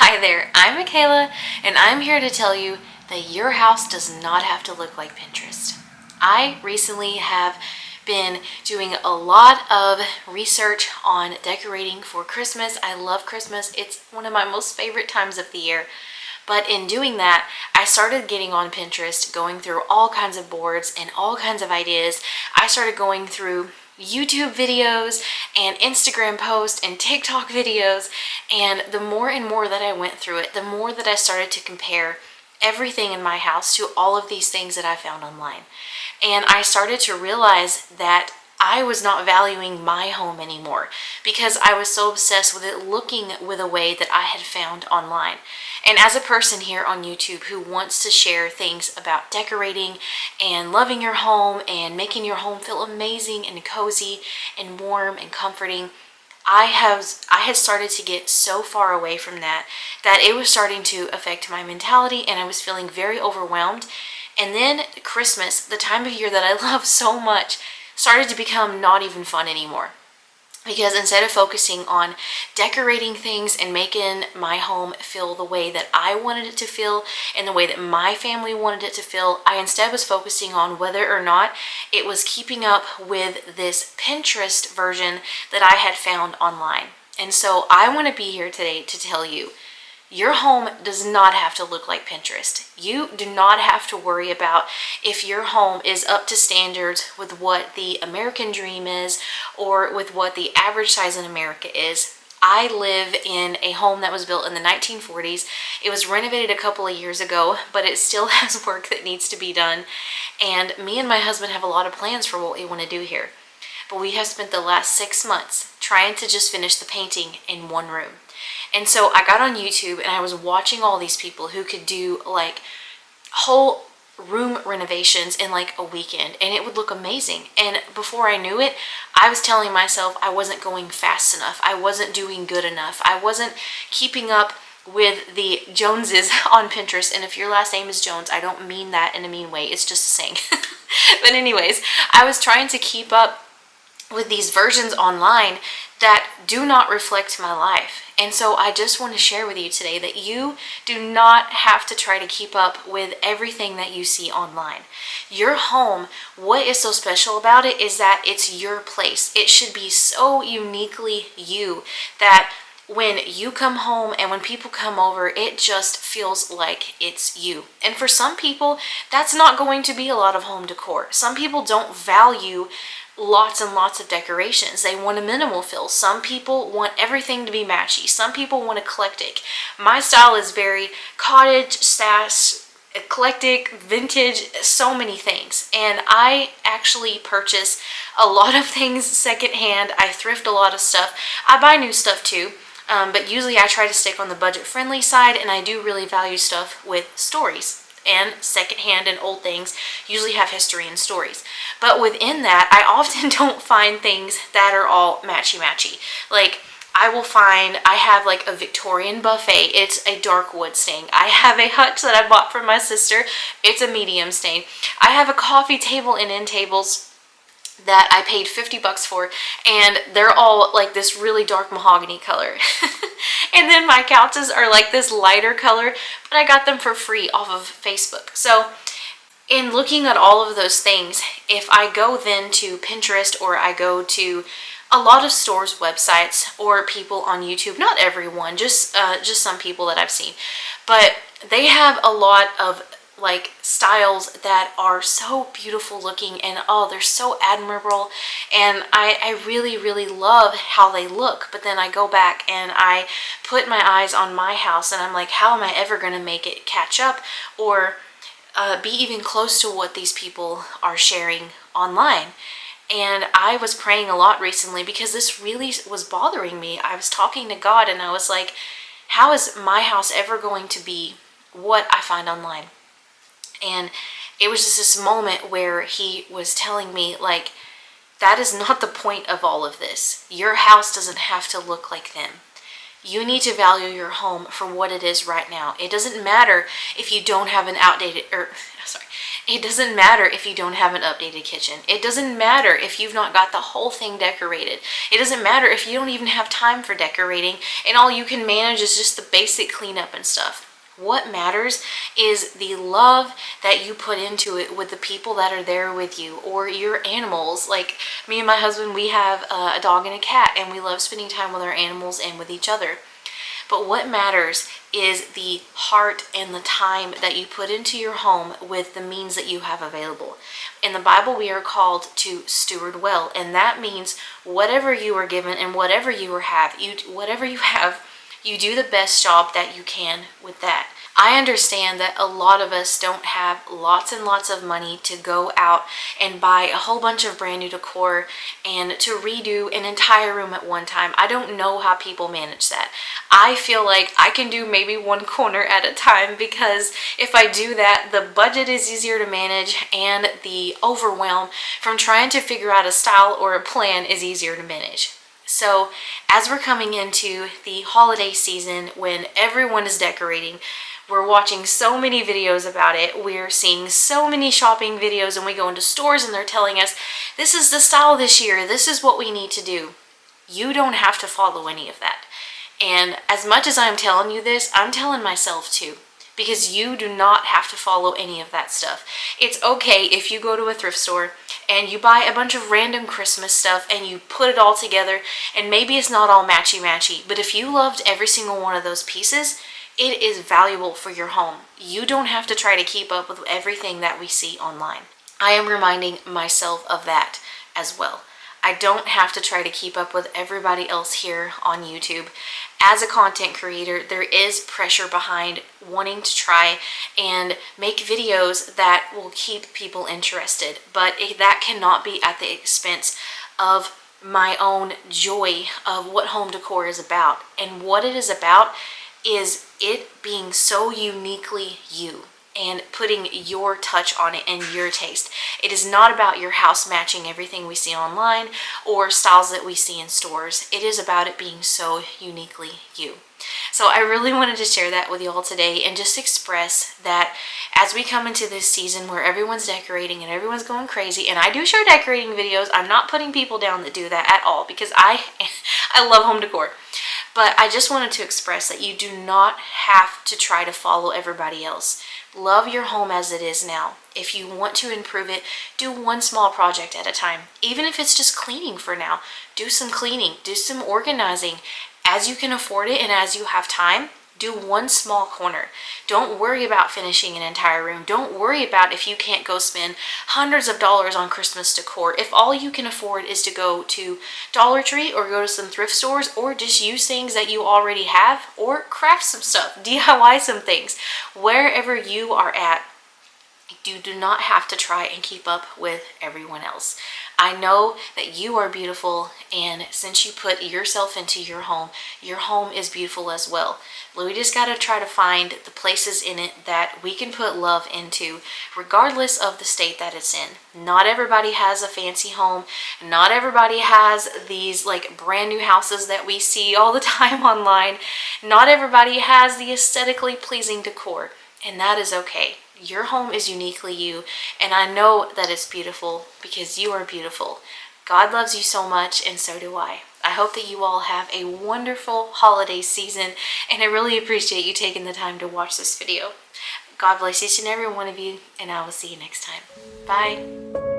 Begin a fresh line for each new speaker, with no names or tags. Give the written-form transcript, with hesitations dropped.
Hi there, I'm Mikaila, and I'm here to tell you that your house does not have to look like Pinterest. I recently have been doing a lot of research on decorating for Christmas. I love Christmas. It's one of my most favorite times of the year. But in doing that, I started getting on Pinterest, going through all kinds of boards and all kinds of ideas. I started going through YouTube videos and Instagram posts and TikTok videos, and the more and more that I went through it, the more that I started to compare everything in my house to all of these things that I found online. And I started to realize that I was not valuing my home anymore because I was so obsessed with it looking with a way that I had found online. And as a person here on YouTube who wants to share things about decorating and loving your home and making your home feel amazing and cozy and warm and comforting, I had started to get so far away from that it was starting to affect my mentality, and I was feeling very overwhelmed. And then Christmas, the time of year that I love so much, started to become not even fun anymore. Because instead of focusing on decorating things and making my home feel the way that I wanted it to feel and the way that my family wanted it to feel, I instead was focusing on whether or not it was keeping up with this Pinterest version that I had found online. And so I want to be here today to tell you, your home does not have to look like Pinterest. You do not have to worry about if your home is up to standards with what the American dream is or with what the average size in America is. I live in a home that was built in the 1940s. It was renovated a couple of years ago, but it still has work that needs to be done. And me and my husband have a lot of plans for what we want to do here. But we have spent the last 6 months trying to just finish the painting in one room. And so I got on YouTube and I was watching all these people who could do like whole room renovations in like a weekend, and it would look amazing. And before I knew it, I was telling myself I wasn't going fast enough. I wasn't doing good enough. I wasn't keeping up with the Joneses on Pinterest. And if your last name is Jones, I don't mean that in a mean way. It's just a saying. But anyways, I was trying to keep up with these versions online that do not reflect my life. And so I just want to share with you today that you do not have to try to keep up with everything that you see online. Your home, what is so special about it is that it's your place. It should be so uniquely you that when you come home and when people come over, it just feels like it's you. And for some people, that's not going to be a lot of home decor. Some people don't value lots and lots of decorations. They want a minimal feel. Some people want everything to be matchy. Some people want eclectic. My style is very cottage, sash, eclectic, vintage, so many things. And I actually purchase a lot of things secondhand. I thrift a lot of stuff. I buy new stuff too. But usually I try to stick on the budget-friendly side, and I do really value stuff with stories. And secondhand and old things usually have history and stories. But within that, I often don't find things that are all matchy-matchy. Like, I have like a Victorian buffet. It's a dark wood stain. I have a hutch that I bought from my sister. It's a medium stain. I have a coffee table and end tables that I paid $50 for, and they're all like this really dark mahogany color. And then my couches are like this lighter color, but I got them for free off of Facebook. So in looking at all of those things, if I go then to Pinterest or I go to a lot of stores' websites or people on YouTube, not everyone, just some people that I've seen, but they have a lot of like styles that are so beautiful looking, and oh, they're so admirable, and I really, really love how they look. But then I go back and I put my eyes on my house and I'm like, how am I ever going to make it catch up or be even close to what these people are sharing online? And I was praying a lot recently because this really was bothering me. I was talking to God and I was like, how is my house ever going to be what I find online? And it was just this moment where he was telling me, like, that is not the point of all of this. Your house doesn't have to look like them. You need to value your home for what it is right now. It doesn't matter if you don't have an it doesn't matter if you don't have an updated kitchen. It doesn't matter if you've not got the whole thing decorated. It doesn't matter if you don't even have time for decorating and all you can manage is just the basic cleanup and stuff. What matters is the love that you put into it with the people that are there with you or your animals. Like me and my husband, we have a dog and a cat, and we love spending time with our animals and with each other. But what matters is the heart and the time that you put into your home with the means that you have available. In the Bible, we are called to steward well, and that means whatever you are given and whatever you have, you do the best job that you can with that. I understand that a lot of us don't have lots and lots of money to go out and buy a whole bunch of brand new decor and to redo an entire room at one time. I don't know how people manage that. I feel like I can do maybe one corner at a time, because if I do that, the budget is easier to manage and the overwhelm from trying to figure out a style or a plan is easier to manage. So as we're coming into the holiday season when everyone is decorating, we're watching so many videos about it. We're seeing so many shopping videos, and we go into stores and they're telling us, this is the style this year. This is what we need to do. You don't have to follow any of that. And as much as I'm telling you this, I'm telling myself too, because you do not have to follow any of that stuff. It's okay if you go to a thrift store and you buy a bunch of random Christmas stuff and you put it all together, and maybe it's not all matchy-matchy, but if you loved every single one of those pieces, it is valuable for your home. You don't have to try to keep up with everything that we see online. I am reminding myself of that as well. I don't have to try to keep up with everybody else here on YouTube. As a content creator, there is pressure behind wanting to try and make videos that will keep people interested, but that cannot be at the expense of my own joy of what home decor is about. And what it is about is it being so uniquely you and putting your touch on it and your taste. It is not about your house matching everything we see online or styles that we see in stores. It is about it being so uniquely you. So I really wanted to share that with you all today and just express that as we come into this season where everyone's decorating and everyone's going crazy, and I do share decorating videos. I'm not putting people down that do that at all, because I love home decor. But I just wanted to express that you do not have to try to follow everybody else. Love your home as it is now. If you want to improve it, do one small project at a time. Even if it's just cleaning for now, do some cleaning, do some organizing. As you can afford it and as you have time, do one small corner. Don't worry about finishing an entire room. Don't worry about if you can't go spend hundreds of dollars on Christmas decor. If all you can afford is to go to Dollar Tree or go to some thrift stores or just use things that you already have or craft some stuff, DIY some things. Wherever you are at, you do not have to try and keep up with everyone else. I know that you are beautiful, and since you put yourself into your home is beautiful as well. We just got to try to find the places in it that we can put love into, regardless of the state that it's in. Not everybody has a fancy home. Not everybody has these like brand new houses that we see all the time online. Not everybody has the aesthetically pleasing decor, and that is okay. Your home is uniquely you, and I know that it's beautiful because you are beautiful. God loves you so much, and so do I. I hope that you all have a wonderful holiday season, and I really appreciate you taking the time to watch this video. God bless each and every one of you, and I will see you next time. Bye.